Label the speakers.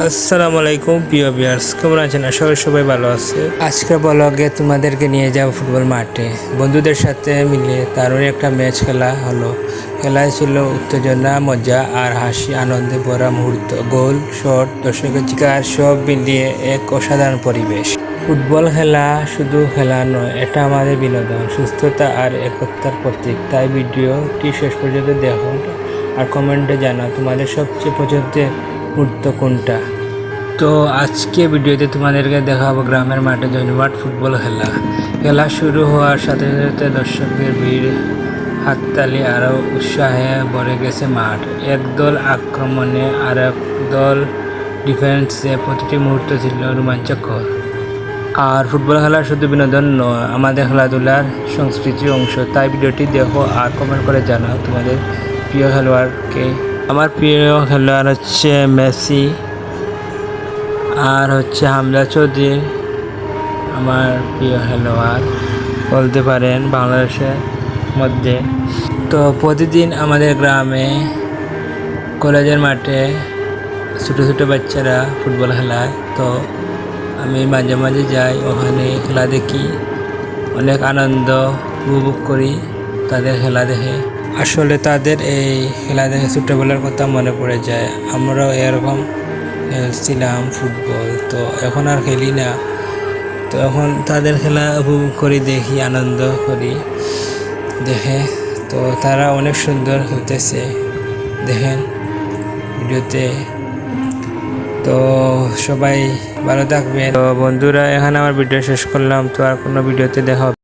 Speaker 1: আসসালামু আলাইকুম প্রিয় ভিউয়ার্স, কেমন আছেন? আশা করি সবাই ভালো আছে। আজকের ব্লগে তোমাদেরকে নিয়ে যাব ফুটবল মাঠে বন্ধুদের সাথে মিলে দারুণ একটা ম্যাচ খেলা হলো। খেলায় ছিল উত্তেজনা, মজা আর হাসি, আনন্দে ভরা মুহূর্ত। গোল, শট, দর্শকের চিৎকার সব মিলিয়ে এক অসাধারণ পরিবেশ। ফুটবল খেলা শুধু খেলা নয়, এটা আমাদের বিনোদন, সুস্থতা আর একতার প্রতীক। তাই ভিডিওটি শেষ পর্যন্ত দেখুন আর কমেন্টে জানাও তোমাদের সবচেয়ে পছন্দের মুহূর্ত কোনটা। তো আজকে ভিডিওতে তোমাদেরকে দেখাবো গ্রামের মাঠে জমজমাট ফুটবল খেলা। খেলা শুরু হওয়ার সাথে সাথে দর্শকদের ভিড়, হাততালি আরও উৎসাহে ভরে গেছে মাঠ। এক দল আক্রমণে আর এক দল ডিফেন্সে, প্রতিটি মুহূর্ত ছিল রোমাঞ্চকর। আর ফুটবল খেলা শুধু বিনোদন নয়, আমাদের খেলাধুলার সংস্কৃতির অংশ। তাই ভিডিওটি দেখো আর কমেন্ট করে জানাও তোমাদের প্রিয় খেলোয়াড়কে। আমার প্রিয় খেলোয়াড় হচ্ছে মেসি আর হচ্ছে হামজা চৌধুরী। আমার প্রিয় খেলোয়াড় বলতে পারেন বাংলাদেশের মধ্যে। তো প্রতিদিন আমাদের গ্রামে কলেজের মাঠে ছোটো ছোটো বাচ্চারা ফুটবল খেলায়, তো আমি মাঝে মাঝে যাই, ওখানে খেলা দেখি, অনেক আনন্দ উপভোগ করি তাদের খেলা দেখে। আসলে তাদের এই খেলা দেখে ছোটোবেলার কথা মনে পড়ে যায়। আমরাও এরকম খেলছিলাম ফুটবল, তো এখন আর খেলি না। তো এখন তাদের খেলা উপভোগ করি, দেখি, আনন্দ করি দেখে। তো তারা অনেক সুন্দর খেলতেছে, দেখেন ভিডিওতে। তো সবাই ভালো থাকবেন। তো বন্ধুরা, এখানে আমার ভিডিও শেষ করলাম। তো আর কোনো ভিডিওতে দেখা হবে।